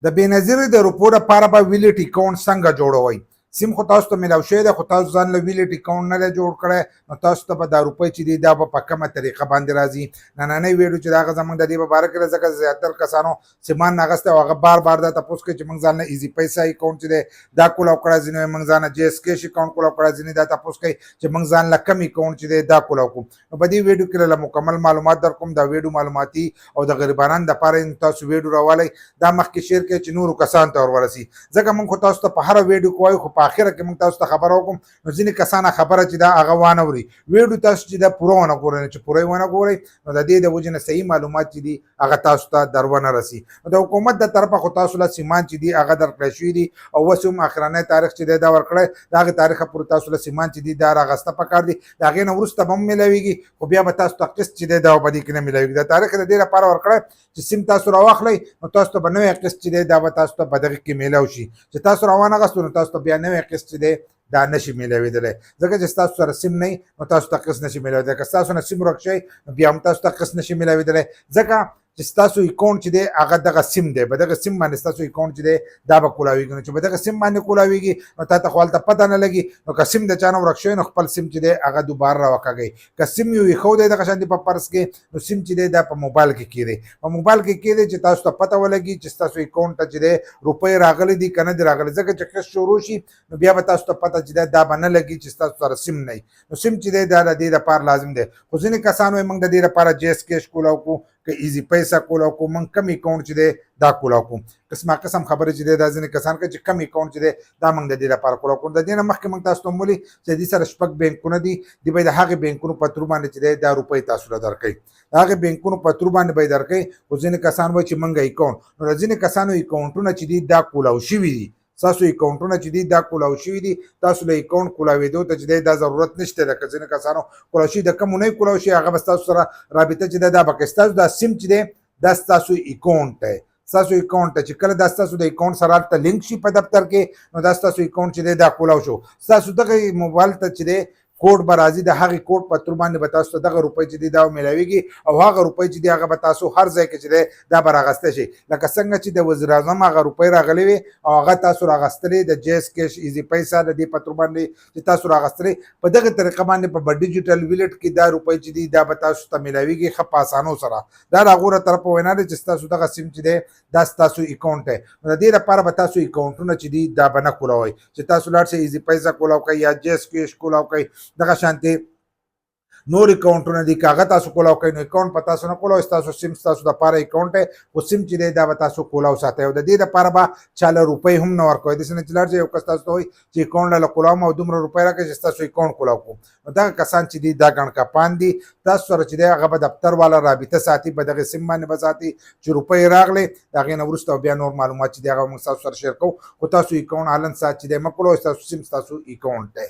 د بېنظیري د روپو دپاره به ویلیټ اکاونټ څنګه جوړوئ؟ سیم خو تاسو ته میلاو شوی دی، خو تاسو ځان له ویلیټ اکاونټ نه دی جوړ کړی، نو تاسو ته به دا روپۍ چې دي دا به په کومه طریقه باندې راځي. نننۍ ویډیو چې د هغه زموږ د دې په باره کې ده، ځکه زیاتر کسانو سیمان ناغستی او هغه بار بار دا تپوس کوي چې موږ ځان له ایزي پیسه اکاونټ چې دی دا کولاو کړی، ځینې وایي موږ ځان له جیس کیش اکاونټ کولاو کړی، ځینې دا تپوس کوي چې موږ ځان له کم اکاونټ چې دی دا کولاو کړو. نو په دې ویډیو کې له مکمل معلومات در کوم. دا ویډیو معلوماتي او د غریبانو دپاره تاسو ویډیو راولئ، دا مخکې شیر کړئ چې نورو کسانو ته ورورسي، ځکه موږ خو تاسو ته په هره ویډیو کې وایو، خو په اخره کې موږ تاسو ته خبره وکړم نو ځینې کسانه خبره چې دا هغه وانه وري ویډیو تاسو چې دا پوره ونه ګورئ، چې پوره یې ونه ګورئ نو د دې د وجې نه صحیح معلومات چې دي هغه تاسو ته در ونه رسي. نو د حکومت د طرفه خو تاسو له سیمان چې دي هغه درکړی شوي دي، او اوس هم اخرنی تاریخ چې دی دا ورکړی، د هغې تاریخه پورې تاسو له سیمان چې دي دا راغسته پکار دي، د هغې نه وروسته به هم میلاویږي، خو بیا به تاسو ته قسط چې دی دا په دې کې نه میلاویږي. د تاریخ د دې لپاره ورکړی چې سیم تاسو راواخلئ نو تاسو ته به نوی قسط چې دی دا به تاسو ته په دغه کې میلاو شي، چې تاسو راوانغستو نو تاسو ته بیا نوی قسط چې دی دا نشي میلاوېدلی، ځکه چې ستاسو سره سیم نه وي نو تاسو ته قسط نشي میلاوېدلی. که ستاسو نه سیم ورک شوی نو بیا هم تاسو ته قسط نشي میلاوېدلی، ځکه چې ستاسو اکاونټ چې دی هغه دغه سیم دی، په دغه سیم باندې ستاسو اکاونټ چې دی دا به کولاویږي. نو چې په دغه سیم باندې کولاویږي نو تا ته خو هلته پته نه لګي، نو که سیم د چا نه ورک شوی نو خپل سیم چې دی هغه دوباره راوکاږئ. که سیم یو ایښو دی دغه شانتې په پرس کې نو سیم چې دی دا په موبایل کې کیدی، په موبایل کې کیدی چې تاسو ته پته ولګي چې ستاسو اکاونټ ته چې دی روپۍ راغلی دي که نه دي راغلی، ځکه چې قسط شروع شي نو بیا به تاسو ته پته چې دی دا به نه لګي چې ستاسو سره سیم نه وي. نو سیم چې دی دا د دې دپاره لازم دی. خو ځینې کسان وایي موږ د دې لپاره جیس کیش کولاو کړو که ایزي پیسه کولاو کړو، موږ کم اکاونټ چې دی دا کولاو کړو. قسمه قسم خبرې چې دی دا ځینې کسان کوي چې کم اکاونټ چې دی دا موږ د دې لپاره کولاو کړو. د دې نه مخکې موږ تاسو ته هم ولي چې دې سره شپږ بینکونه دي، دوی به د هغې بینکونو په ترو باندې چې دی دا روپۍ تاسو له درکوي، د هغې بینکونو په ترو باندې به یې درکوي. خو ځینې کسان وایي چې موږ اکاونټ، نو د ځینې کسانو اکاونټونه چې دي دا کولاو شوي دي، تاسو اکاونټونه چې دي دا کولاو شوي دي، تاسو له اکاونټ کولاوېدو ته چې دی دا ضرورت نشته ده. که ځینې کسانو کولاو شي د کومو نه کولاو شي هغه به ستاسو سره رابطه چې ده دا به کوي. ستاسو دا سیم چې دی دا ستاسو اکاونټ دی، ستاسو اکاونټ ته چې کله دا ستاسو د اکاونټ سره هلته لینک شي په دفتر کې نو دا ستاسو اکاونټ چې دی دا کولاو شو. ستاسو دغه موبایل ته چې دی کوډ به راځي، د هغې کوډ په تر باندې به تاسو ته دغه روپۍ چې دي دا میلاویږي، او هغه روپۍ چې دي هغه به تاسو هر ځای کې چې دی دا به راغستی شي. لکه څنګه چې د وزیر اعظم هغه روپۍ راغلې وې او هغه تاسو راغستلې د جیس کیش ایزي پیسه د دې په تر باندې چې تاسو راغستلې، په دغه طریقه باندې په ډیجیټل ویلیټ کې دا روپۍ چې دي دا به تاسو ته میلاویږي ښه په اسانو سره. دا د هغو له طرفه وینا ده چې ستاسو دغه سیم چې دی دا ستاسو اکاونټ دی. نو د دې لپاره به تاسو اکاونټونه چې دي دا به نه کولاوئ، چې تاسو لاړ شئ ایزي پیسه کولاو کوئ یا جیس کیش کولاو کوئ، دغه شانتې نور اکاونټونه دي که هغه تاسو کولاو کوئ نو اکاونټ په تاسو نه کولاوئ، ستاسو سیم ستاسو دپاره اکاونټ دی، خو سیم چې دی دا به تاسو کولاو ساتئ. او د دې دپاره به چا له روپۍ هم نه ورکوئ، داسې نه چې لاړ شئ یو کس تاسو ته وایي چې اکاونټ له کولاوم او دومره روپۍ راکړئ چې ستاسو اکاونټ کولاو کړو. نو دغه کسان چې دي دا ګڼکپان دي، تاسو سره چې دی هغه به دفتر والا رابطه ساتي، په دغې سیم باندې به ساتي چې روپۍ راغلې، د هغې نه وروسته بیا نور معلومات چې دي هغه موږ ستاسو سره شیر کوو. خو تاسو اکاونټ حالن سات چې دی مه کولاوئ، ستاسو سیم ستاسو اکاونټ دی.